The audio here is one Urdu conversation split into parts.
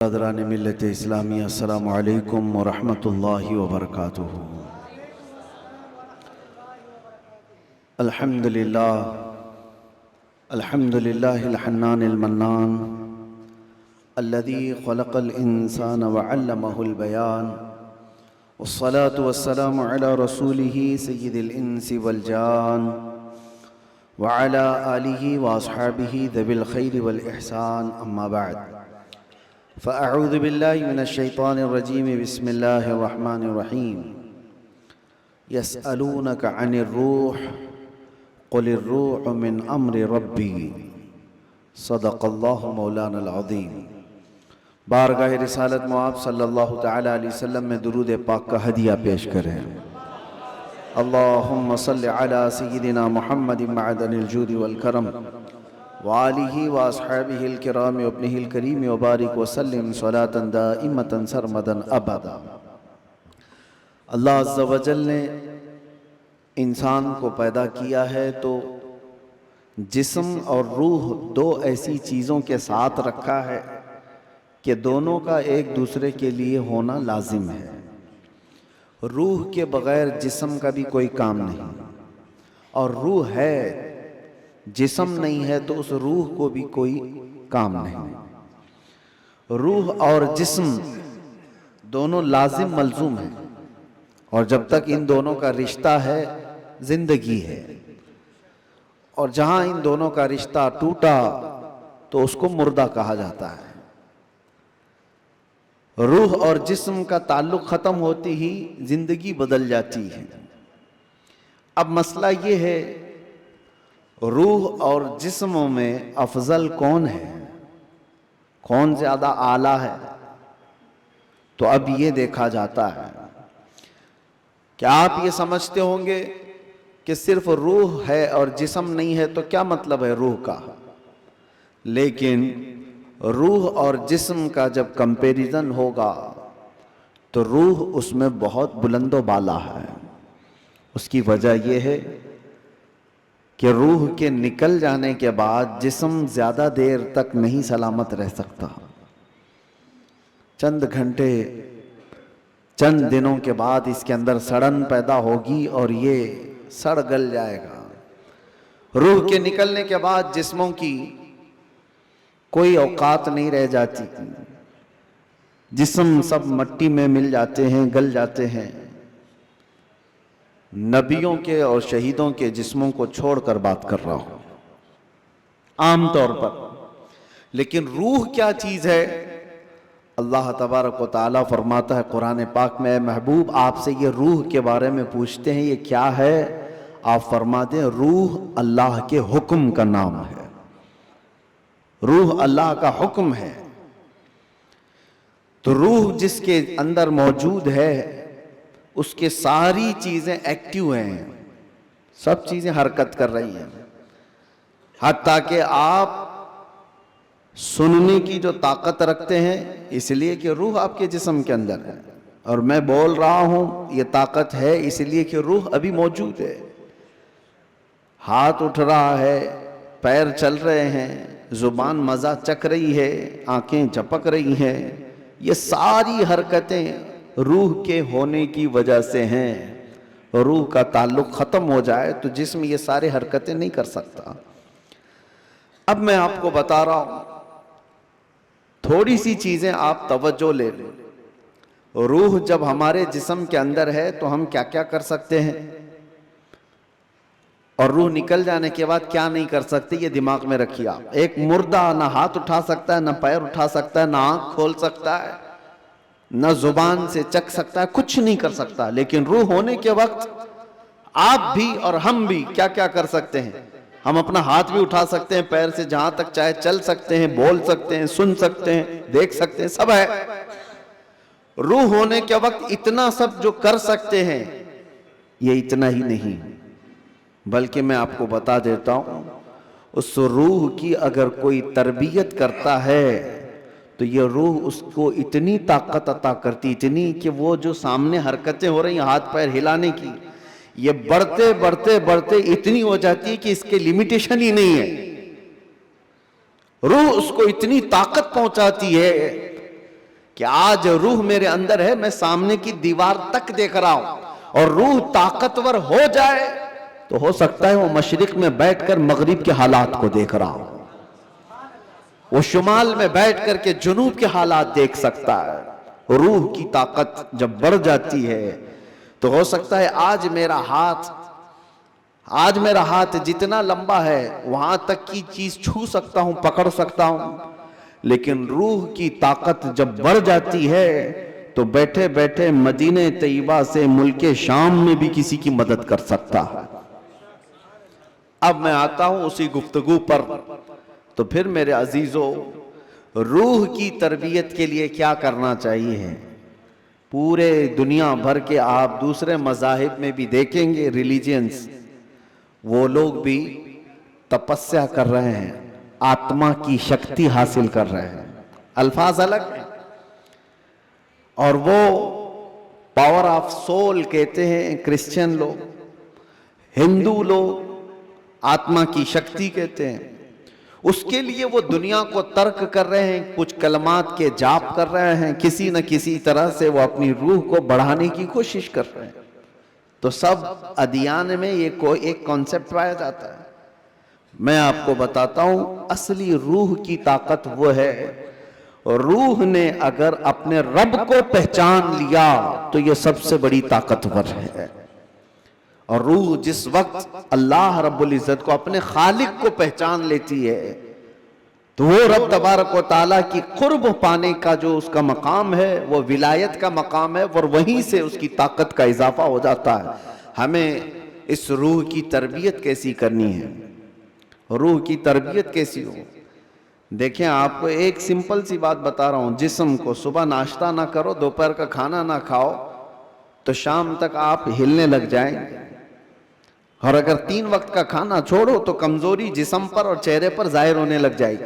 برادران ملت اسلامی السلام علیکم ورحمۃ اللہ وبرکاتہ۔ الحمدللہ الحنان المنان الذي خلق الانسان وعلمه البيان والصلاة والسلام على رسوله سید الانس والجان وعلى آلہ واصحابہ ذوی الخیر والاحسان، اما بعد فأعوذ باللہ من الشیطان الرجیم، بسم اللہ الرحمن الرحیم۔ یسألونک عن الروح قل الروح من امر ربی، صدق اللہ مولانا العظیم۔ بارگاہ رسالت مآب صلی اللہ تعالیٰ علیہ وسلم میں درود پاک کا ہدیہ پیش کریں۔ اللہم صل علی سیدنا محمد معدن الجود والکرم وآلہ واصحابہ الکرام وابنہ الکریم وبارک وسلم صلاة دائمة سرمدا ابدا۔ اللہ عز و جل نے انسان کو پیدا کیا ہے تو جسم اور روح دو ایسی چیزوں کے ساتھ رکھا ہے کہ دونوں کا ایک دوسرے کے لیے ہونا لازم ہے۔ روح کے بغیر جسم کا بھی کوئی کام نہیں، اور روح ہے، جسم نہیں ہے تو اس روح کو بھی کوئی کام نہیں۔ روح اور جسم دونوں لازم ملزوم ہیں، اور جب تک ان دونوں کا رشتہ ہے زندگی ہے، اور جہاں ان دونوں کا رشتہ ٹوٹا تو اس کو مردہ کہا جاتا ہے۔ روح اور جسم کا تعلق ختم ہوتی ہی زندگی بدل جاتی ہے۔ اب مسئلہ یہ ہے، روح اور جسموں میں افضل کون ہے، کون زیادہ اعلیٰ ہے؟ تو اب یہ دیکھا جاتا ہے کہ آپ یہ سمجھتے ہوں گے کہ صرف روح ہے اور جسم نہیں ہے، تو کیا مطلب ہے روح کا؟ لیکن روح اور جسم کا جب کمپیریزن ہوگا تو روح اس میں بہت بلند و بالا ہے۔ اس کی وجہ یہ ہے کہ روح کے نکل جانے کے بعد جسم زیادہ دیر تک نہیں سلامت رہ سکتا۔ چند گھنٹے، چند دنوں کے بعد اس کے اندر سڑن پیدا ہوگی اور یہ سڑ گل جائے گا۔ روح کے نکلنے کے بعد جسموں کی کوئی اوقات نہیں رہ جاتی، جسم سب مٹی میں مل جاتے ہیں، گل جاتے ہیں۔ نبیوں کے اور شہیدوں کے جسموں کو چھوڑ کر بات کر رہا ہوں عام طور پر۔ لیکن روح کیا چیز ہے؟ اللہ تبارک و تعالیٰ فرماتا ہے قرآن پاک میں، اے محبوب آپ سے یہ روح کے بارے میں پوچھتے ہیں یہ کیا ہے؟ آپ فرما دیں روح اللہ کے حکم کا نام ہے، روح اللہ کا حکم ہے۔ تو روح جس کے اندر موجود ہے اس کے ساری چیزیں ایکٹیو ہیں، سب چیزیں حرکت کر رہی ہیں، حتیٰ کہ آپ سننے کی جو طاقت رکھتے ہیں اس لیے کہ روح آپ کے جسم کے اندر ہے، اور میں بول رہا ہوں یہ طاقت ہے اس لیے کہ روح ابھی موجود ہے۔ ہاتھ اٹھ رہا ہے، پیر چل رہے ہیں، زبان مزہ چکھ رہی ہے، آنکھیں جھپک رہی ہیں، یہ ساری حرکتیں روح کے ہونے کی وجہ سے ہیں۔ روح کا تعلق ختم ہو جائے تو جسم یہ سارے حرکتیں نہیں کر سکتا۔ اب میں آپ کو بتا رہا ہوں، تھوڑی سی چیزیں آپ توجہ لے لیں۔ روح جب ہمارے جسم کے اندر ہے تو ہم کیا کیا کر سکتے ہیں، اور روح نکل جانے کے بعد کیا نہیں کر سکتے، یہ دماغ میں رکھیے آپ۔ ایک مردہ نہ ہاتھ اٹھا سکتا ہے، نہ پیر اٹھا سکتا ہے، نہ آنکھ کھول سکتا ہے، نہ زبان سے چکھ سکتا ہے، کچھ نہیں کر سکتا۔ لیکن روح ہونے کے وقت آپ بھی اور ہم بھی کیا کیا کر سکتے ہیں؟ ہم اپنا ہاتھ بھی اٹھا سکتے ہیں، پیر سے جہاں تک چاہے چل سکتے ہیں، بول سکتے ہیں، سن سکتے ہیں، دیکھ سکتے ہیں، سب ہے۔ روح ہونے کے وقت اتنا سب جو کر سکتے ہیں، یہ اتنا ہی نہیں بلکہ میں آپ کو بتا دیتا ہوں، اس روح کی اگر کوئی تربیت کرتا ہے تو یہ روح اس کو اتنی طاقت عطا کرتی، اتنی کہ وہ جو سامنے حرکتیں ہو رہی ہیں ہاتھ پیر ہلانے کی، یہ بڑھتے بڑھتے بڑھتے اتنی ہو جاتی ہے کہ اس کے لیمیٹیشن ہی نہیں ہے۔ روح اس کو اتنی طاقت پہنچاتی ہے کہ آج روح میرے اندر ہے، میں سامنے کی دیوار تک دیکھ رہا ہوں، اور روح طاقتور ہو جائے تو ہو سکتا ہے وہ مشرق میں بیٹھ کر مغرب کے حالات کو دیکھ رہا ہو، وہ شمال میں بیٹھ کر کے جنوب کے حالات دیکھ سکتا ہے۔ روح کی طاقت جب بڑھ جاتی ہے تو ہو سکتا ہے آج میرا ہاتھ جتنا لمبا ہے وہاں تک کی چیز چھو سکتا ہوں، پکڑ سکتا ہوں، لیکن روح کی طاقت جب بڑھ جاتی ہے تو بیٹھے بیٹھے مدینہ طیبہ سے ملک شام میں بھی کسی کی مدد کر سکتا ہے۔ اب میں آتا ہوں اسی گفتگو پر، تو پھر میرے عزیزو، روح کی تربیت کے لیے کیا کرنا چاہیے؟ پورے دنیا بھر کے آپ دوسرے مذاہب میں بھی دیکھیں گے، ریلیجنز، وہ لوگ بھی تپسیا کر رہے ہیں، آتما کی شکتی حاصل کر رہے ہیں، الفاظ الگ ہیں، اور وہ پاور آف سول کہتے ہیں کرسچن لوگ، ہندو لوگ آتما کی شکتی کہتے ہیں۔ اس کے لیے وہ دنیا کو ترک کر رہے ہیں، کچھ کلمات کے جاپ کر رہے ہیں، کسی نہ کسی طرح سے وہ اپنی روح کو بڑھانے کی کوشش کر رہے ہیں۔ تو سب ادیان میں یہ ایک کانسیپٹ پایا جاتا ہے۔ میں آپ کو بتاتا ہوں اصلی روح کی طاقت وہ ہے، روح نے اگر اپنے رب کو پہچان لیا تو یہ سب سے بڑی طاقتور ہے۔ اور روح جس وقت اللہ رب العزت کو، اپنے خالق کو پہچان لیتی ہے تو وہ رب تبارک و تعالیٰ کی قرب پانے کا جو اس کا مقام ہے وہ ولایت کا مقام ہے، اور وہیں سے اس کی طاقت کا اضافہ ہو جاتا ہے۔ ہمیں اس روح کی تربیت کیسی کرنی ہے؟ روح کی تربیت کیسی ہو؟ دیکھیں، آپ کو ایک سمپل سی بات بتا رہا ہوں، جسم کو صبح ناشتہ نہ کرو، دوپہر کا کھانا نہ کھاؤ تو شام تک آپ ہلنے لگ جائیں، اور اگر 3 وقت کا کھانا چھوڑو تو کمزوری جسم پر اور چہرے پر ظاہر ہونے لگ جائے گی۔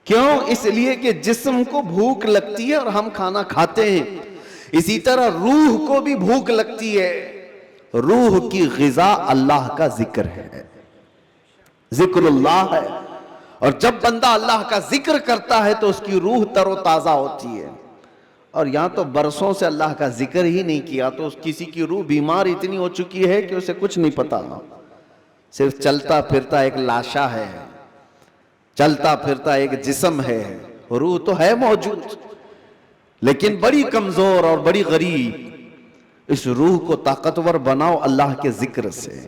کیوں؟ اس لیے کہ جسم کو بھوک لگتی ہے اور ہم کھانا کھاتے ہیں، اسی طرح روح کو بھی بھوک لگتی ہے۔ روح کی غذا اللہ کا ذکر ہے، ذکر اللہ ہے، اور جب بندہ اللہ کا ذکر کرتا ہے تو اس کی روح تر و تازہ ہوتی ہے۔ اور یہاں تو برسوں سے اللہ کا ذکر ہی نہیں کیا تو کسی کی روح بیمار اتنی ہو چکی ہے کہ اسے کچھ نہیں پتا، صرف چلتا پھرتا ایک لاشا ہے، چلتا پھرتا ایک جسم ہے، روح تو ہے موجود لیکن بڑی کمزور اور بڑی غریب۔ اس روح کو طاقتور بناؤ اللہ کے ذکر سے،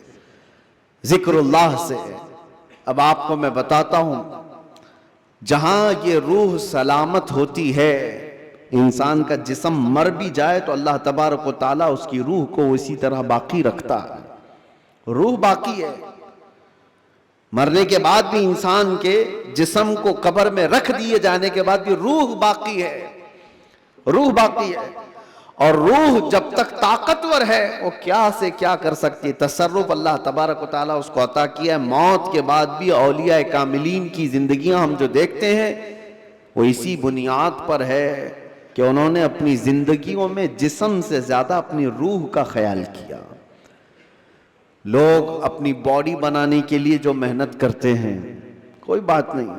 ذکر اللہ سے۔ اب آپ کو میں بتاتا ہوں، جہاں یہ روح سلامت ہوتی ہے، انسان کا جسم مر بھی جائے تو اللہ تبارک و تعالیٰ اس کی روح کو اسی طرح باقی رکھتا ہے، روح باقی ہے۔ مرنے کے بعد بھی انسان کے جسم کو قبر میں رکھ دیے جانے کے بعد بھی روح باقی ہے، روح باقی ہے۔ اور روح جب تک طاقتور ہے وہ کیا سے کیا کر سکتی ہے، تصرف اللہ تبارک و تعالیٰ اس کو عطا کیا ہے۔ موت کے بعد بھی اولیاء کاملین کی زندگیاں ہم جو دیکھتے ہیں وہ اسی بنیاد پر ہے کہ انہوں نے اپنی زندگیوں میں جسم سے زیادہ اپنی روح کا خیال کیا۔ لوگ اپنی باڈی بنانے کے لیے جو محنت کرتے ہیں کوئی بات نہیں،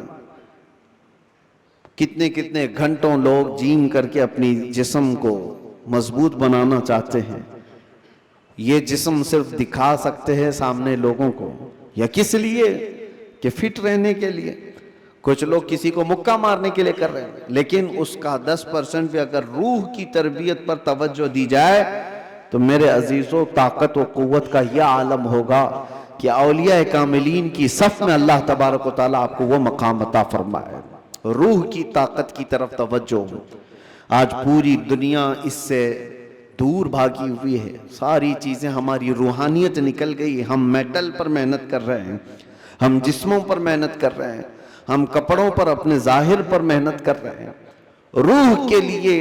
کتنے کتنے گھنٹوں لوگ جیم کر کے اپنی جسم کو مضبوط بنانا چاہتے ہیں۔ یہ جسم صرف دکھا سکتے ہیں سامنے لوگوں کو، یا کس لیے؟ کہ فٹ رہنے کے لیے۔ کچھ لوگ کسی کو مکہ مارنے کے لیے کر رہے ہیں، لیکن اس کا 10% بھی اگر روح کی تربیت پر توجہ دی جائے تو میرے عزیزوں طاقت و قوت کا یہ عالم ہوگا کہ اولیاء کاملین کی صف میں اللہ تبارک و تعالیٰ آپ کو وہ مقام عطا فرمائے۔ روح کی طاقت کی طرف توجہ۔ آج پوری دنیا اس سے دور بھاگی ہوئی ہے، ساری چیزیں ہماری روحانیت نکل گئی، ہم میٹل پر محنت کر رہے ہیں، ہم جسموں پر محنت کر رہے ہیں، ہم کپڑوں پر اپنے ظاہر پر محنت کر رہے ہیں۔ روح کے لیے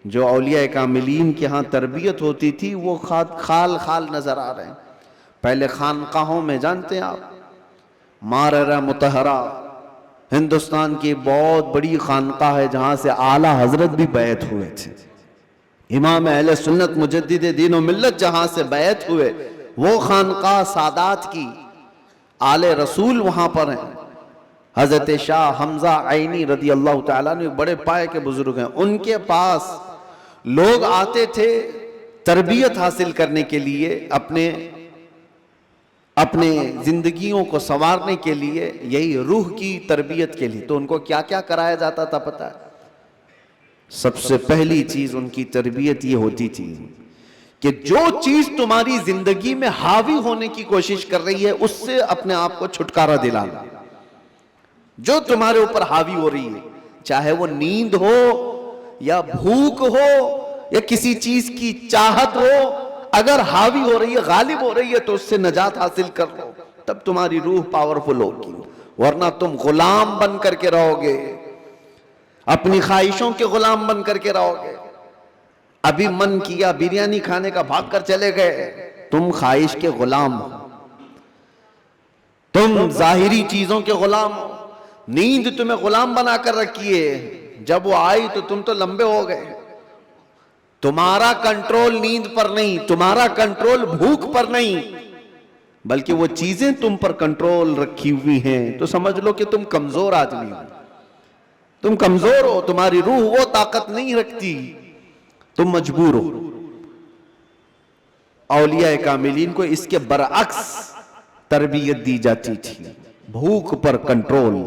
جو اولیاء کاملین کے ہاں تربیت ہوتی تھی وہ خال خال نظر آ رہے ہیں۔ پہلے خانقاہوں میں جانتے ہیں آپ، ماررہ مطہرہ ہندوستان کی بہت بڑی خانقاہ ہے جہاں سے اعلیٰ حضرت بھی بیعت ہوئے تھے، امام اہل سنت مجدد دین و ملت جہاں سے بیعت ہوئے، وہ خانقاہ سادات کی آل رسول وہاں پر ہیں۔ حضرت شاہ حمزہ عینی رضی اللہ تعالیٰ نے بڑے پائے کے بزرگ ہیں، ان کے پاس لوگ آتے تھے تربیت حاصل کرنے کے لیے، اپنے زندگیوں کو سنوارنے کے لیے، یہی روح کی تربیت کے لیے۔ تو ان کو کیا کیا کرایا جاتا تھا پتہ ہے؟ سب سے پہلی چیز ان کی تربیت یہ ہوتی تھی کہ جو چیز تمہاری زندگی میں حاوی ہونے کی کوشش کر رہی ہے اس سے اپنے آپ کو چھٹکارا دلانا۔ جو تمہارے اوپر حاوی ہو رہی ہے، چاہے وہ نیند ہو یا بھوک ہو یا کسی چیز کی چاہت ہو، اگر حاوی ہو رہی ہے، غالب ہو رہی ہے تو اس سے نجات حاصل کر لو، تب تمہاری روح پاورفل ہوگی، ورنہ تم غلام بن کر کے رہو گے، اپنی خواہشوں کے غلام بن کر کے رہو گے۔ ابھی من کیا بریانی کھانے کا، بھاگ کر چلے گئے، تم خواہش کے غلام ہو، تم ظاہری چیزوں کے غلام ہو، نیند تمہیں غلام بنا کر رکھی ہے، جب وہ آئی تو تم تو لمبے ہو گئے۔ تمہارا کنٹرول نیند پر نہیں، تمہارا کنٹرول بھوک پر نہیں، بلکہ وہ چیزیں تم پر کنٹرول رکھی ہوئی ہیں، تو سمجھ لو کہ تم کمزور آدمی ہو، تم کمزور ہو، تمہاری روح وہ طاقت نہیں رکھتی، تم مجبور ہو۔ اولیاء کاملین کو اس کے برعکس تربیت دی جاتی تھی، بھوک پر کنٹرول،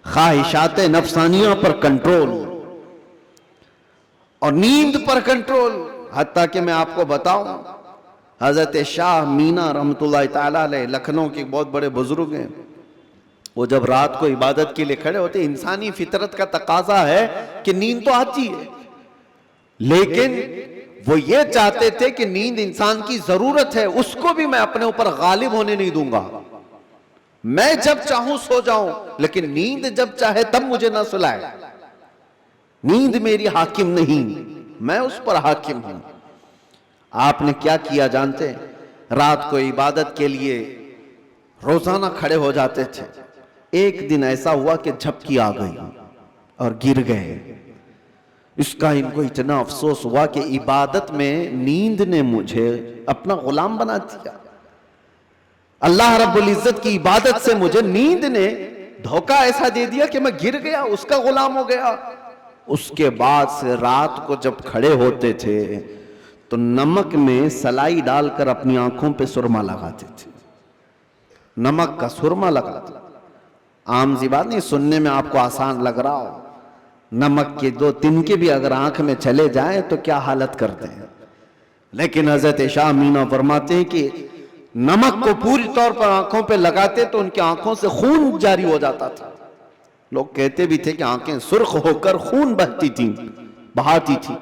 خواہشات نفسانیہ پر کنٹرول اور نیند پر کنٹرول۔ حتیٰ کہ میں آپ کو بتاؤں، حضرت شاہ مینا رحمت اللہ تعالیٰ علیہ لکھنؤ کے بہت بڑے بزرگ ہیں، وہ جب رات کو عبادت کے لیے کھڑے ہوتے، انسانی فطرت کا تقاضا ہے کہ نیند تو آتی ہے، لیکن وہ یہ چاہتے تھے کہ نیند انسان کی ضرورت ہے، اس کو بھی میں اپنے اوپر غالب ہونے نہیں دوں گا، میں جب چاہوں سو جاؤں، لیکن نیند جب چاہے تب مجھے نہ سلائے، نیند میری حاکم نہیں، میں اس پر حاکم ہوں۔ آپ نے کیا کیا جانتے ہیں؟ رات کو عبادت کے لیے روزانہ کھڑے ہو جاتے تھے، ایک دن ایسا ہوا کہ جھپکی آ گئی اور گر گئے۔ اس کا ان کو اتنا افسوس ہوا کہ عبادت میں نیند نے مجھے اپنا غلام بنا دیا، اللہ رب العزت کی عبادت سے مجھے نیند نے دھوکہ ایسا دے دیا کہ میں گر گیا، اس کا غلام ہو گیا۔ اس کے بعد سے رات کو جب کھڑے ہوتے تھے تو نمک میں سلائی ڈال کر اپنی آنکھوں پہ سرما لگاتے تھے، نمک کا سرما لگاتے۔ عام سی بات نہیں، سننے میں آپ کو آسان لگ رہا ہو، نمک کے 2 تنکے بھی اگر آنکھ میں چلے جائیں تو کیا حالت کرتے ہیں، لیکن حضرت شاہ مینا فرماتے ہیں کہ نمک کو پوری طور پر آنکھوں پہ لگاتے تو ان کی آنکھوں سے خون جاری ہو جاتا تھا۔ لوگ کہتے بھی تھے کہ آنکھیں سرخ ہو کر خون بہاتی تھی۔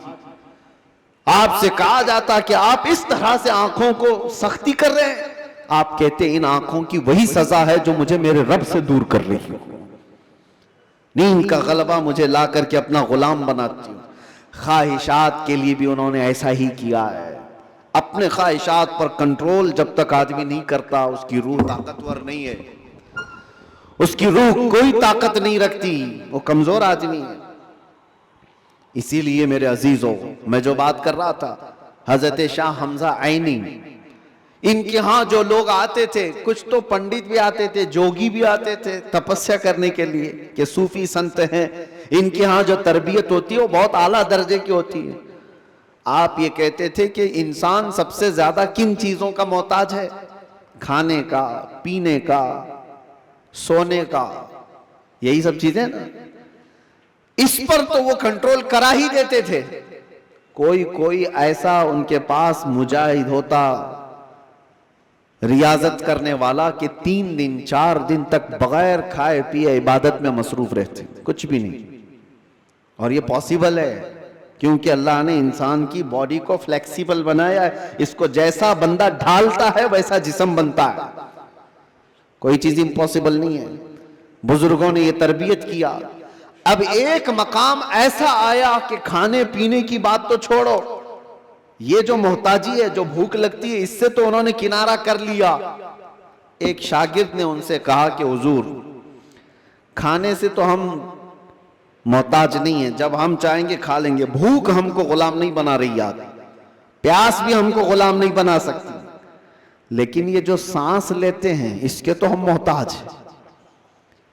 آپ سے کہا جاتا کہ آپ اس طرح سے آنکھوں کو سختی کر رہے ہیں، آپ کہتے ان آنکھوں کی وہی سزا ہے جو مجھے میرے رب سے دور کر رہی ہو، نیند کا غلبہ مجھے لا کر کے اپنا غلام بناتی ہوں۔ خواہشات کے لیے بھی انہوں نے ایسا ہی کیا ہے، اپنے خواہشات پر کنٹرول جب تک آدمی نہیں کرتا اس کی روح طاقتور نہیں ہے، اس کی روح کوئی طاقت نہیں رکھتی، وہ کمزور آدمی ہے۔ اسی لیے میرے عزیزوں، میں جو بات کر رہا تھا، حضرت شاہ حمزہ عینی، ان کے ہاں جو لوگ آتے تھے، کچھ تو پنڈت بھی آتے تھے، جوگی بھی آتے تھے تپسیا کرنے کے لیے کہ صوفی سنت ہیں، ان کے ہاں جو تربیت ہوتی ہے وہ بہت اعلیٰ درجے کی ہوتی ہے۔ آپ یہ کہتے تھے کہ انسان سب سے زیادہ کن چیزوں کا محتاج ہے؟ کھانے کا، پینے کا، سونے کا، یہی سب چیزیں نا، اس پر تو وہ کنٹرول کرا ہی دیتے تھے۔ کوئی ایسا ان کے پاس مجاہد ہوتا، ریاضت کرنے والا، کہ 3 دن 4 دن تک بغیر کھائے پیے عبادت میں مصروف رہتے، کچھ بھی نہیں۔ اور یہ پاسبل ہے کیونکہ اللہ نے انسان کی باڈی کو فلیکسیبل بنایا ہے، اس کو جیسا بندہ ڈھالتا ہے ویسا جسم بنتا ہے، کوئی چیز امپاسبل نہیں ہے۔ بزرگوں نے یہ تربیت کیا۔ اب ایک مقام ایسا آیا کہ کھانے پینے کی بات تو چھوڑو، یہ جو محتاجی ہے، جو بھوک لگتی ہے، اس سے تو انہوں نے کنارہ کر لیا۔ ایک شاگرد نے ان سے کہا کہ حضور، کھانے سے تو ہم محتاج نہیں ہیں، جب ہم چاہیں گے کھا لیں گے، بھوک ہم کو غلام نہیں بنا رہی، یاد، پیاس بھی ہم کو غلام نہیں بنا سکتی، لیکن یہ جو سانس لیتے ہیں اس کے تو ہم محتاج ہیں۔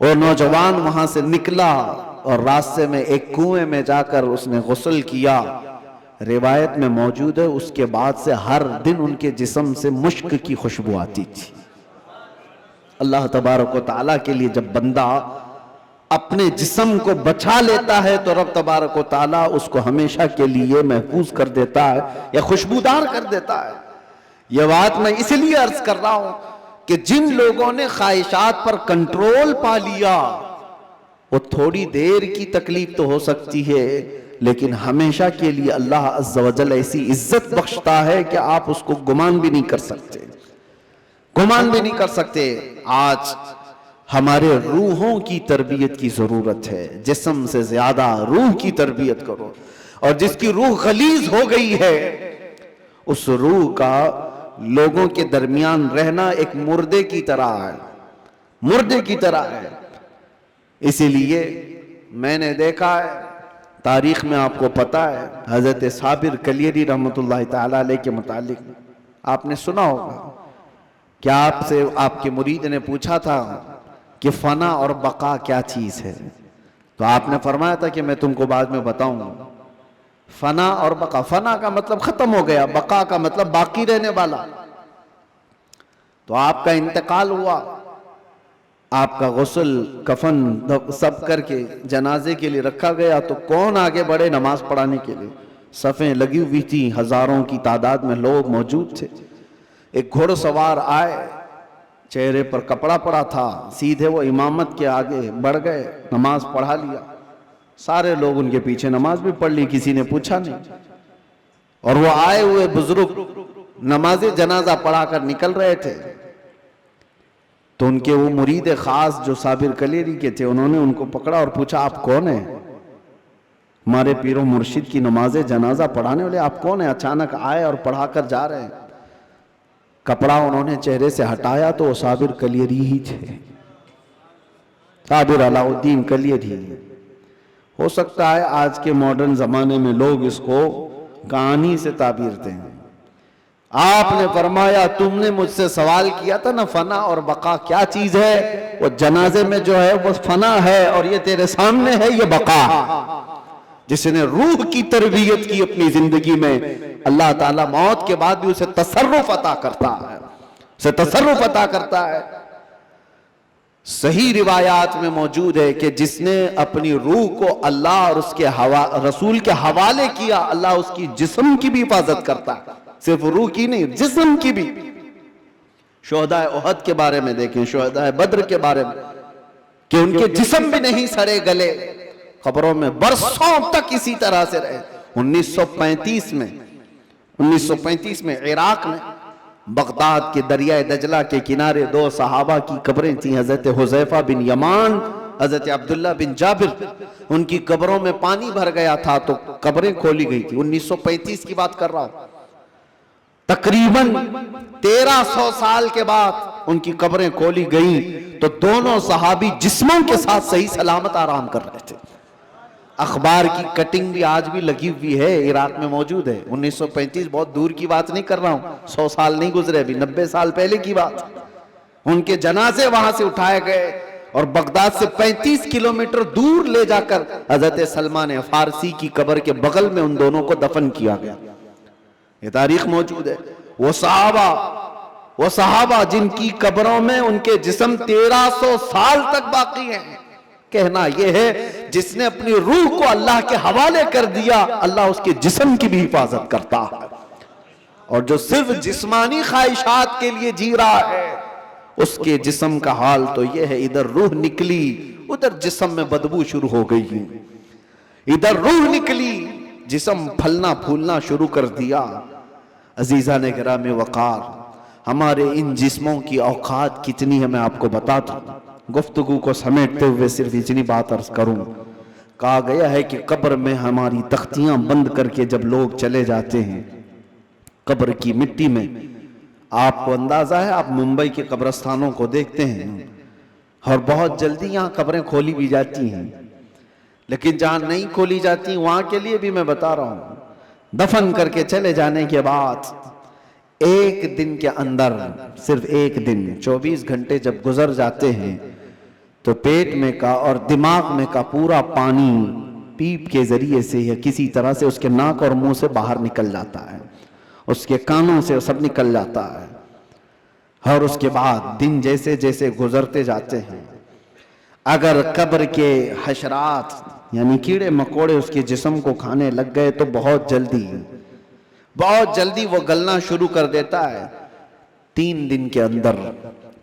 وہ نوجوان وہاں سے نکلا اور راستے میں ایک کنویں میں جا کر اس نے غسل کیا. روایت میں موجود ہے اس کے بعد سے ہر دن ان کے جسم سے مشک کی خوشبو آتی تھی. اللہ تبارک و تعالیٰ کے لیے جب بندہ اپنے جسم کو بچا لیتا ہے تو رب تبارک و تعالیٰ اس کو ہمیشہ کے لیے محفوظ کر دیتا ہے یا خوشبودار کر دیتا ہے. یہ بات میں اس لیے عرض کر رہا ہوں کہ جن لوگوں نے خواہشات پر کنٹرول پا لیا وہ تھوڑی دیر کی تکلیف تو ہو سکتی ہے لیکن ہمیشہ کے لیے اللہ عز و جل ایسی عزت بخشتا ہے کہ آپ اس کو گمان بھی نہیں کر سکتے، گمان بھی نہیں کر سکتے. آج ہمارے روحوں کی تربیت کی ضرورت ہے. جسم سے زیادہ روح کی تربیت کرو. اور جس کی روح غلیظ ہو گئی ہے اس روح کا لوگوں کے درمیان رہنا ایک مردے کی طرح ہے، مردے کی طرح ہے. اسی لیے میں نے دیکھا ہے تاریخ میں، آپ کو پتا ہے حضرت صابر کلیری رحمۃ اللہ تعالی علیہ کے متعلق آپ نے سنا ہوگا کہ آپ سے آپ کے مرید نے پوچھا تھا کہ فنا اور بقا کیا چیز ہے، تو آپ نے فرمایا تھا کہ میں تم کو بعد میں بتاؤں گا. فنا اور بقا، فنا کا مطلب ختم ہو گیا، بقا کا مطلب باقی رہنے والا. تو آپ کا انتقال ہوا، آپ کا غسل کفن سب کر کے جنازے کے لیے رکھا گیا تو کون آگے بڑھے نماز پڑھانے کے لیے؟ صفیں لگی ہوئی تھی، ہزاروں کی تعداد میں لوگ موجود تھے. ایک گھوڑ سوار آئے، چہرے پر کپڑا پڑا تھا، سیدھے وہ امامت کے آگے بڑھ گئے، نماز پڑھا لیا. سارے لوگ ان کے پیچھے نماز بھی پڑھ لی، کسی نے پوچھا نہیں. اور وہ آئے ہوئے بزرگ نماز جنازہ پڑھا کر نکل رہے تھے تو ان کے وہ مرید خاص جو صابر کلیری کے تھے انہوں نے ان کو پکڑا اور پوچھا آپ کون ہیں؟ ہمارے پیر و مرشد کی نماز جنازہ پڑھانے والے آپ کون ہیں؟ اچانک آئے اور پڑھا کر جا رہے ہیں. کپڑا انہوں نے چہرے سے ہٹایا تو وہ صابر کلیری ہی تھے، صابر علاء الدین کلیری. ہو سکتا ہے آج کے ماڈرن زمانے میں لوگ اس کو کہانی سے تعبیر دیں. آپ نے فرمایا تم نے مجھ سے سوال کیا تھا نا فنا اور بقا کیا چیز ہے، وہ جنازے میں جو ہے وہ فنا ہے اور یہ تیرے سامنے ہے یہ بقا. جس نے روح کی تربیت کی اپنی زندگی میں اللہ تعالیٰ موت کے بعد بھی اسے تصرف عطا کرتا ہے، اسے تصرف عطا کرتا ہے. صحیح روایات میں موجود ہے کہ جس نے اپنی روح کو اللہ اور اس کے رسول کے حوالے کیا اللہ اس کی جسم کی بھی حفاظت کرتا ہے، صرف روح کی نہیں جسم کی بھی. شہداء احد کے بارے میں دیکھیں، شہداء بدر کے بارے میں کہ ان کے جسم بھی نہیں سڑے گلے، قبروں میں برسوں تک اسی طرح سے رہے. 1935 میں عراق میں بغداد کے دریائے دجلہ کے کنارے دو صحابہ کی قبریں تھیں، حضرت حذیفہ بن یمان، حضرت عبداللہ بن جابر. ان کی قبروں میں پانی بھر گیا تھا تو قبریں کھولی گئی تھی. 1935 کی بات کر رہا ہوں. تقریباً 1300 سال کے بعد ان کی قبریں کھولی گئیں تو دونوں صحابی جسموں کے ساتھ صحیح سلامت آرام کر رہے تھے. اخبار کی کٹنگ بھی آج بھی لگی ہوئی ہے، عراق میں موجود ہے. 1935 بہت دور کی بات نہیں کر رہا ہوں، 100 سال نہیں گزرے، ابھی 90 سال پہلے کی بات. ان کے جنازے وہاں سے اٹھائے گئے اور بغداد سے 35 کلومیٹر دور لے جا کر حضرت سلمان فارسی کی قبر کے بغل میں ان دونوں کو دفن کیا گیا. یہ تاریخ موجود ہے. وہ صحابہ جن کی قبروں میں ان کے جسم 1300 سال تک باقی ہیں. کہنا یہ ہے جس نے اپنی روح کو اللہ کے حوالے کر دیا اللہ اس کے جسم کی بھی حفاظت کرتا ہے. اور جو صرف جسمانی خواہشات کے لیے جی رہا ہے اس کے جسم کا حال تو یہ ہے، ادھر روح نکلی ادھر جسم میں بدبو شروع ہو گئی، ادھر روح نکلی جسم پھلنا پھولنا شروع کر دیا. عزیزان گرامی وقار، ہمارے ان جسموں کی اوقات کتنی ہے میں آپ کو بتاتا ہوں. گفتگو کو سمیٹتے ہوئے صرف اتنی بات عرض کروں. کہا گیا ہے کہ قبر میں ہماری تختیاں بند کر کے جب لوگ چلے جاتے ہیں قبر کی مٹی میں، آپ کو اندازہ ہے، آپ ممبئی کے قبرستانوں کو دیکھتے ہیں اور بہت جلدی یہاں قبریں کھولی بھی جاتی ہیں، لیکن جہاں نہیں کھولی جاتی وہاں کے لیے بھی میں بتا رہا ہوں، دفن کر کے چلے جانے کے بعد ایک دن کے اندر، صرف ایک دن، 24 گھنٹے جب گزر جاتے ہیں تو پیٹ میں کا اور دماغ میں کا پورا پانی پیپ کے ذریعے سے یا کسی طرح سے اس کے ناک اور منہ سے باہر نکل جاتا ہے، اس کے کانوں سے سب نکل جاتا ہے۔ اور اس کے بعد دن جیسے جیسے گزرتے جاتے ہیں، اگر قبر کے حشرات یعنی کیڑے مکوڑے اس کے جسم کو کھانے لگ گئے تو بہت جلدی وہ گلنا شروع کر دیتا ہے۔ 3 دن کے اندر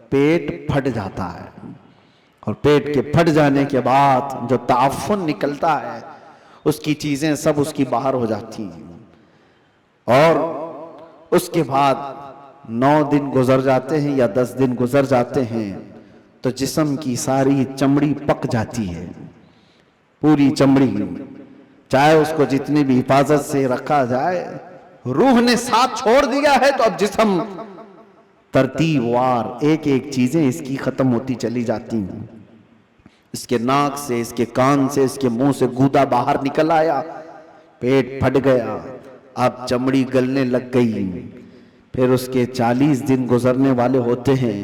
پیٹ پھٹ جاتا ہے، اور پیٹ کے پھٹ جانے کے بعد جو تعفن نکلتا ہے اس کی چیزیں سب اس کی باہر ہو جاتی ہیں، اور اس کے بعد 9 دن گزر جاتے ہیں یا 10 دن گزر جاتے ہیں تو جسم کی ساری چمڑی پک جاتی ہے، پوری چمڑی، چاہے اس کو جتنی بھی حفاظت سے رکھا جائے، روح نے ساتھ چھوڑ دیا ہے تو اب جسم ترتیب وار ایک ایک چیزیں اس کی ختم ہوتی چلی جاتی ہیں۔ اس کے ناک سے، اس کے کان سے، اس کے منہ سے گودا باہر نکل آیا، پیٹ پھٹ گیا، اب چمڑی گلنے لگ گئی۔ پھر اس کے 40 دن گزرنے والے ہوتے ہیں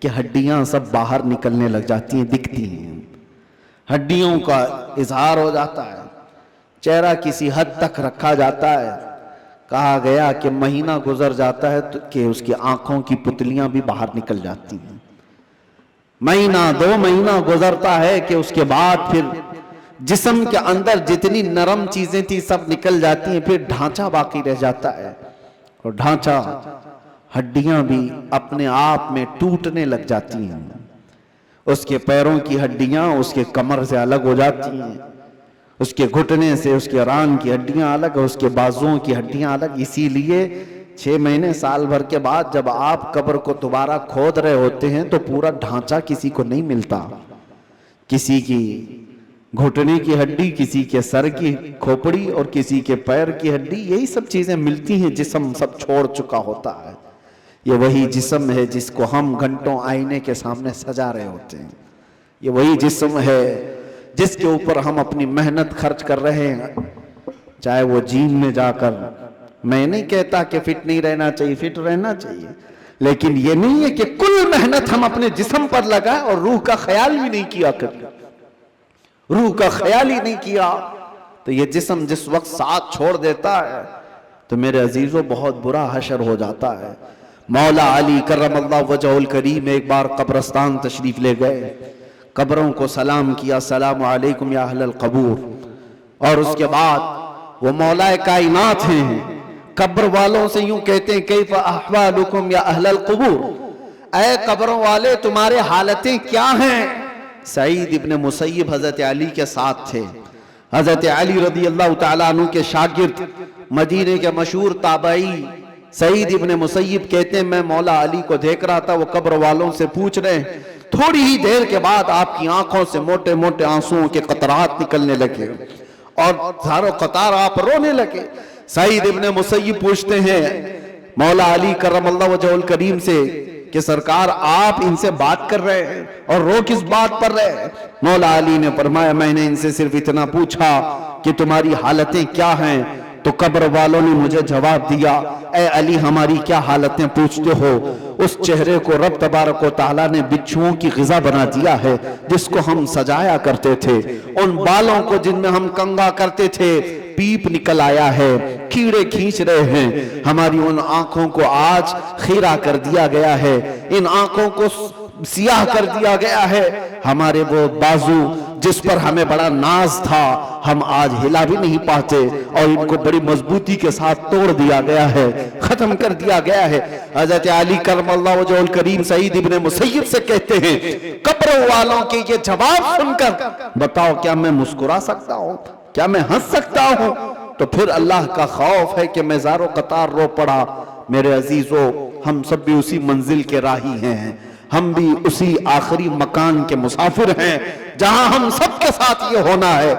کہ ہڈیاں سب باہر نکلنے لگ جاتی ہیں، دکھتی ہیں، ہڈیوں کا اظہار ہو جاتا ہے، چہرہ کسی حد تک رکھا جاتا ہے۔ کہا گیا کہ مہینہ گزر جاتا ہے تو کہ اس کی آنکھوں کی پتلیاں بھی باہر نکل جاتی ہیں، مہینہ 2 مہینہ گزرتا ہے کہ اس کے بعد پھر جسم کے اندر جتنی نرم چیزیں تھی سب نکل جاتی ہیں، پھر ڈھانچہ باقی رہ جاتا ہے، اور ڈھانچہ، ہڈیاں بھی اپنے آپ میں ٹوٹنے لگ جاتی ہیں۔ اس کے پیروں کی ہڈیاں اس کے کمر سے الگ ہو جاتی ہیں، اس کے گھٹنے سے اس کے ران کی ہڈیاں الگ، اس کے بازوؤں کی ہڈیاں الگ۔ اسی لیے 6 مہینے سال بھر کے بعد جب آپ قبر کو دوبارہ کھود رہے ہوتے ہیں تو پورا ڈھانچہ کسی کو نہیں ملتا، کسی کی گھٹنے کی ہڈی، کسی کے سر کی کھوپڑی اور کسی کے پیر کی ہڈی، یہی سب چیزیں ملتی ہیں، جسم سب چھوڑ چکا ہوتا ہے۔ یہ وہی جسم ہے جس کو ہم گھنٹوں آئینے کے سامنے سجا رہے ہوتے ہیں، یہ وہی جسم ہے جس کے اوپر ہم اپنی محنت خرچ کر رہے ہیں، چاہے وہ جیم میں جا کر، میں نہیں کہتا کہ فٹ نہیں رہنا چاہیے، فٹ رہنا چاہیے، لیکن یہ نہیں ہے کہ کل محنت ہم اپنے جسم پر لگائیں اور روح کا خیال بھی نہیں کیا کریں، روح کا خیال ہی نہیں کیا تو یہ جسم جس وقت ساتھ چھوڑ دیتا ہے تو میرے عزیزوں بہت برا حشر ہو جاتا ہے۔ مولا علی کرم اللہ وجہہ الکریم ایک بار قبرستان تشریف لے گئے، قبروں کو سلام کیا، السلام علیکم یا اہل القبور، اور اس کے بعد وہ مولا کائنات ہیں، قبر والوں سے یوں کہتے ہیں کیف احوالکم یا اہل القبور، اے قبروں والے تمہارے حالتیں کیا ہیں؟ سعید ابن مسیب حضرت علی کے ساتھ تھے، حضرت علی رضی اللہ تعالیٰ عنہ کے شاگرد، مدینے کے مشہور تابعی سعید ابن مسیب کہتے ہیں میں مولا علی کو دیکھ رہا تھا، وہ قبر والوں سے پوچھ رہے ہیں، تھوڑی ہی دیر کے بعد آپ کی آنکھوں سے موٹے موٹے آنسوؤں کے قطرات نکلنے لگے اور ہزاروں قطار آپ رونے لگے۔ سعید ابن مسیب پوچھتے ہیں مولا علی کرم اللہ وجہہ الکریم سے کہ سرکار آپ ان سے بات کر رہے ہیں اور رو کس بات پر رہے ہیں؟ مولا علی نے فرمایا میں نے ان سے صرف اتنا پوچھا کہ تمہاری حالتیں کیا ہیں، تو قبر والوں نے مجھے جواب دیا اے علی ہماری کیا حالتیں پوچھتے ہو، اس چہرے کو رب تبارک و تعالیٰ نے بچھوؤں کی غذا بنا دیا ہے جس کو ہم سجایا کرتے تھے، ان بالوں کو جن میں ہم کنگا کرتے تھے پیپ نکل آیا ہے، کیڑے کھینچ رہے ہیں، ہماری ان آنکھوں کو آج خیرہ کر دیا گیا ہے، ان آنکھوں کو سیاہ کر دیا گیا ہے، ہمارے وہ بازو جس پر ہمیں بڑا ناز تھا ہم آج ہلا بھی نہیں پاتے اور ان کو بڑی مضبوطی کے ساتھ توڑ دیا گیا ہے، ختم کر دیا گیا ہے۔ حضرت علی کرم اللہ وجہہ الکریم سعید ابن مسیب سے کہتے ہیں قبر والوں کے یہ جواب سن کر بتاؤ کیا میں مسکرا سکتا ہوں، کیا میں ہنس سکتا ہوں؟ تو پھر اللہ کا خوف ہے کہ میں زارو قطار رو پڑا۔ میرے عزیزو ہم سب بھی اسی منزل کے راہی ہیں، ہم بھی اسی آخری مکان کے مسافر ہیں جہاں ہم سب کے ساتھ یہ ہونا ہے۔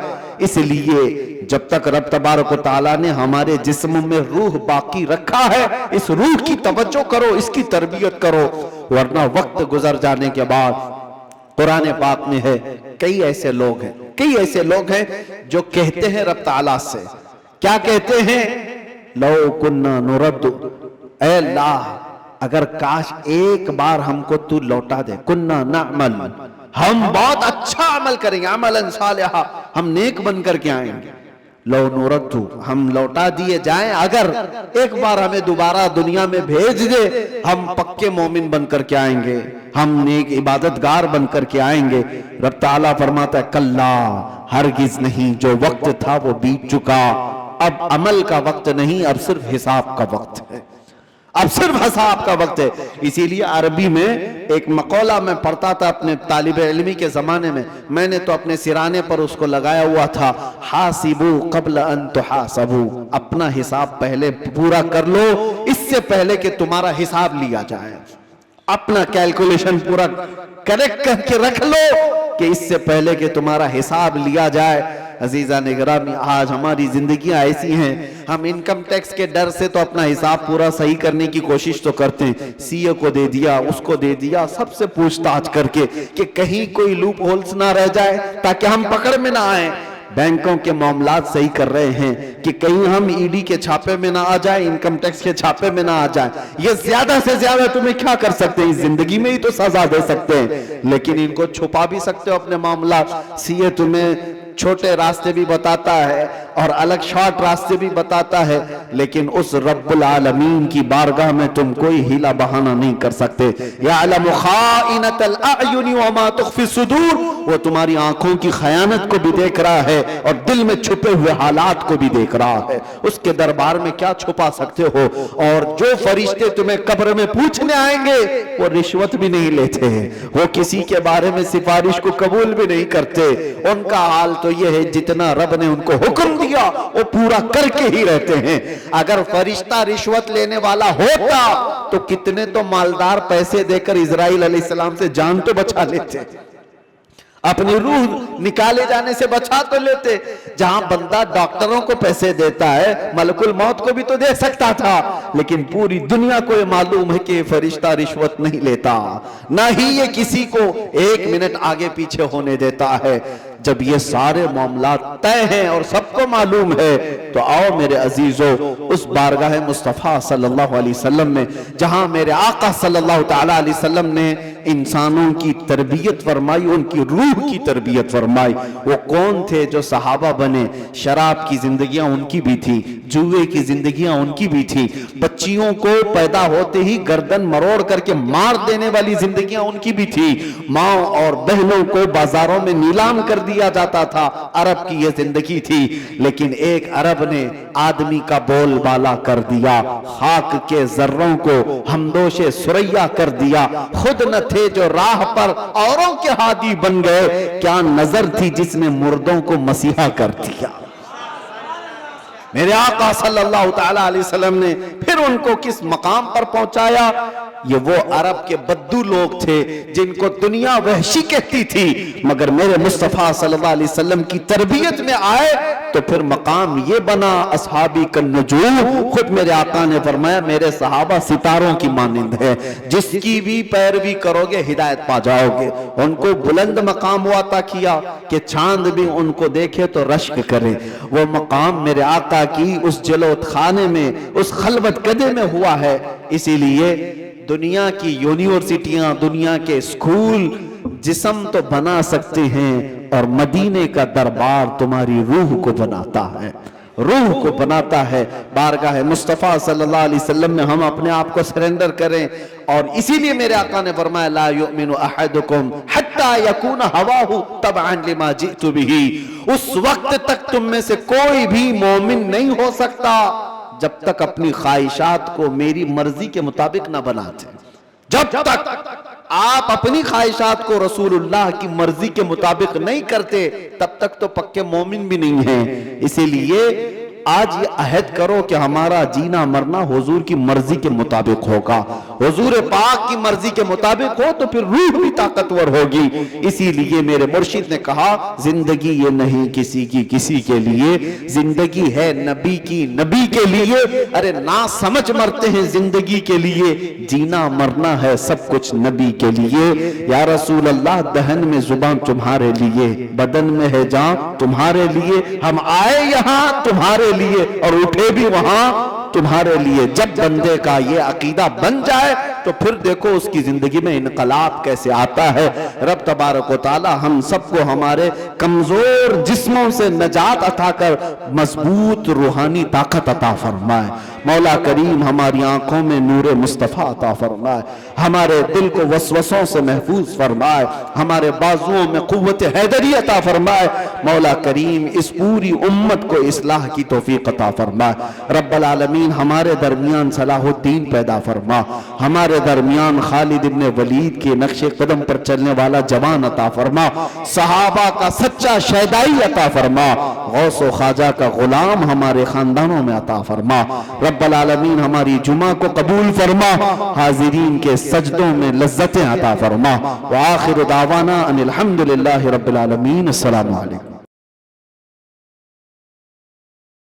اس لیے جب تک رب تبارک و تعالیٰ نے ہمارے جسم میں روح باقی رکھا ہے اس روح کی توجہ کرو، اس کی تربیت کرو، ورنہ وقت گزر جانے کے بعد قرآن پاک میں ہے کئی ایسے لوگ ہیں جو کہتے ہیں رب تعالیٰ سے، کیا کہتے ہیں؟ لو کننا نرد، اے اللہ اگر کاش ایک بار ہم کو تو لوٹا دے، کننا نعمل، ہم بہت اچھا عمل کریں گے، عملا صالحا، ہم نیک بن کر کے آئیں گے. لو نردو، ہم لوٹا دیے جائیں، اگر ایک بار ہمیں دوبارہ دنیا میں بھیج دے، ہم پکے مومن بن کر کے آئیں گے، ہم نیک عبادتگار بن کر کے آئیں گے. رب تعالیٰ فرماتا ہے کلا، ہرگز نہیں، جو وقت تھا وہ بیت چکا، اب عمل کا وقت نہیں، اب صرف حساب کا وقت ہے، اب صرف حساب کا وقت ہے. اسی لیے عربی میں ایک مقولہ میں پڑھتا تھا اپنے طالب علمی کے زمانے میں نے تو اپنے سرانے پر اس کو لگایا ہوا تھا، حاسبو قبل ان تحاسبو، اپنا حساب پہلے پورا کر لو اس سے پہلے کہ تمہارا حساب لیا جائے. اپنا کیلکولیشن پورا کریکٹ کر کے رکھ لو کہ اس سے پہلے کہ تمہارا حساب لیا جائے. عزیزان گرامی، آج ہماری زندگیاں ایسی ہیں، ہم انکم ٹیکس کے ڈر سے تو اپنا حساب پورا صحیح کرنے کی کوشش تو کرتے ہیں، سی اے کو دے دیا، اس کو دے دیا، سب سے پوچھ تاچھ کر کے کہ کہیں کوئی لوپ ہولز نہ رہ جائے تاکہ ہم پکڑ میں نہ آئیں. بینکوں کے معاملات صحیح کر رہے ہیں کہ کہیں ہم ای ڈی کے چھاپے میں نہ آ جائیں، انکم ٹیکس کے چھاپے میں نہ آ جائیں. یہ زیادہ سے زیادہ تمہیں کیا کر سکتے ہیں، اس زندگی میں ہی تو سزا دے سکتے ہیں، لیکن ان کو چھپا بھی سکتے ہو اپنے معاملات. سی اے تمہیں چھوٹے راستے بھی بتاتا ہے اور الگ شارٹ راستے بھی بتاتا ہے، لیکن اس رب العالمین کی بارگاہ میں تم کوئی ہیلا بہانہ نہیں کر سکتے. یعلم خائنۃ الاعین وما تخفی الصدور، وہ تمہاری آنکھوں کی خیانت کو بھی دیکھ رہا ہے اور دل میں چھپے ہوئے حالات کو بھی دیکھ رہا ہے. اس کے دربار میں کیا چھپا سکتے ہو؟ اور جو فرشتے تمہیں قبر میں پوچھنے آئیں گے وہ رشوت بھی نہیں لیتے ہیں، وہ کسی کے بارے میں سفارش کو قبول بھی نہیں کرتے. ان کا حال تو یہ ہے جتنا رب نے ان کو حکم دیا وہ پورا کر کے ہی رہتے ہیں. اگر فرشتہ رشوت لینے والا ہوتا تو کتنے تو مالدار پیسے دے کر اسرائیل علیہ السلام سے جان تو بچا لیتے، اپنی روح نکالے جانے سے بچا تو لیتے. جہاں بندہ ڈاکٹروں کو پیسے دیتا ہے، ملک الموت کو بھی تو دے سکتا تھا، لیکن پوری دنیا کو یہ معلوم ہے کہ فرشتہ رشوت نہیں لیتا، نہ ہی یہ کسی کو ایک منٹ آگے پیچھے ہونے دیتا ہے. جب یہ سارے معاملات طے ہیں اور سب کو معلوم ہے تو آؤ میرے عزیزو اس بارگاہ مصطفیٰ صلی اللہ علیہ وسلم میں، جہاں میرے آقا صلی اللہ تعالیٰ علیہ وسلم نے انسانوں کی تربیت فرمائی، ان کی روح کی تربیت فرمائی. وہ کون تھے جو صحابہ بنے؟ شراب کی زندگیاں ان کی بھی تھی، جوئے کی زندگیاں ان کی بھی تھی، بچیوں کو پیدا ہوتے ہی گردن مروڑ کر کے مار دینے والی زندگیاں ان کی بھی تھی، ماں اور بہنوں کو بازاروں میں نیلام کر دیا جاتا تھا. عرب کی یہ زندگی تھی، لیکن ایک عرب نے آدمی کا بول بالا کر دیا، خاک کے ذروں کو ہمدوش سریا کر دیا. خود نہ تھے جو راہ پر اوروں کے ہادی بن گئے، کیا نظر تھی جس نے مردوں کو مسیحا کر دیا. میرے آقا صلی اللہ تعالیٰ علیہ وسلم نے پھر ان کو کس مقام پر پہنچایا؟ یہ وہ عرب کے بدو لوگ تھے جن کو دنیا وحشی کہتی تھی، مگر میرے مصطفیٰ صلی اللہ علیہ وسلم کی تربیت میں آئے تو پھر مقام یہ بنا اصحابی کالنجوم. خود میرے آقا نے فرمایا میرے صحابہ ستاروں کی مانند ہے، جس کی بھی پیروی کرو گے ہدایت پا جاؤ گے. ان کو بلند مقام ہوا عطا کیا کہ چاند بھی ان کو دیکھے تو رشک کرے. وہ مقام میرے آقا کی اس جلوت خانے میں، اس خلوت کدے میں ہوا ہے. اسی لیے دنیا کی یونیورسٹیاں، دنیا کے اسکول جسم تو بنا سکتے ہیں اور مدینے کا دربار تمہاری روح کو بناتا ہے، روح کو بناتا ہے. بارگاہ مصطفیٰ صلی اللہ علیہ وسلم میں ہم اپنے آپ کو سرنڈر کریں. اور اسی لیے میرے آقا نے فرمایا لا یؤمن احدکم حتی یکون ہواہ تبعا لما جئت بہ. اس وقت تک تم میں سے کوئی بھی مومن نہیں ہو سکتا جب تک اپنی خواہشات کو میری مرضی کے مطابق نہ بناتے. جب تک آپ اپنی خواہشات کو رسول اللہ کی مرضی کے مطابق نہیں کرتے تب تک تو پکے مومن بھی نہیں ہیں. اسی لیے آج یہ عہد کرو کہ ہمارا جینا مرنا حضور کی مرضی کے مطابق ہوگا. حضور پاک کی مرضی کے مطابق ہو تو پھر روح بھی طاقتور ہوگی. اسی لیے میرے مرشد نے کہا زندگی یہ نہیں کسی کی کسی کے لیے، زندگی ہے نبی کی نبی کے لیے. ارے نہ سمجھ مرتے ہیں زندگی کے لیے، جینا مرنا ہے سب کچھ نبی کے لیے. یا رسول اللہ دہن میں زبان تمہارے لیے، بدن میں ہے جان تمہارے لیے، ہم آئے یہاں تمہارے لیے اور اٹھے بھی وہاں تمہارے لیے. جب بندے کا یہ عقیدہ بن جائے تو پھر دیکھو اس کی زندگی میں انقلاب کیسے آتا ہے۔ رب تبارک و تعالی ہم سب کو ہمارے کمزور جسموں سے نجات عطا کر مضبوط روحانی طاقت عطا فرمائے۔ مولا کریم ہماری آنکھوں میں نور مصطفیٰ عطا فرمائے، ہمارے دل کو وسوسوں سے محفوظ فرمائے، ہمارے بازوؤں میں قوت حیدری عطا فرمائے۔ مولا کریم اس پوری امت کو اصلاح کی توفیق عطا فرمائے۔ رب العالمین ہمارے درمیان صلاح الدین پیدا فرما، ہمارے درمیان خالد ابن ولید کے نقش قدم پر چلنے والا جوان عطا فرما، صحابہ کا سچا شیدائی عطا فرما، غوث و خواجہ کا غلام ہمارے خاندانوں میں عطا فرما۔ رب العالمین ہماری جمعہ کو قبول فرما، حاضرین کے سجدوں میں لذتیں عطا فرما۔ وآخر دعوانا ان الحمدللہ رب العالمین۔ السلام علیکم۔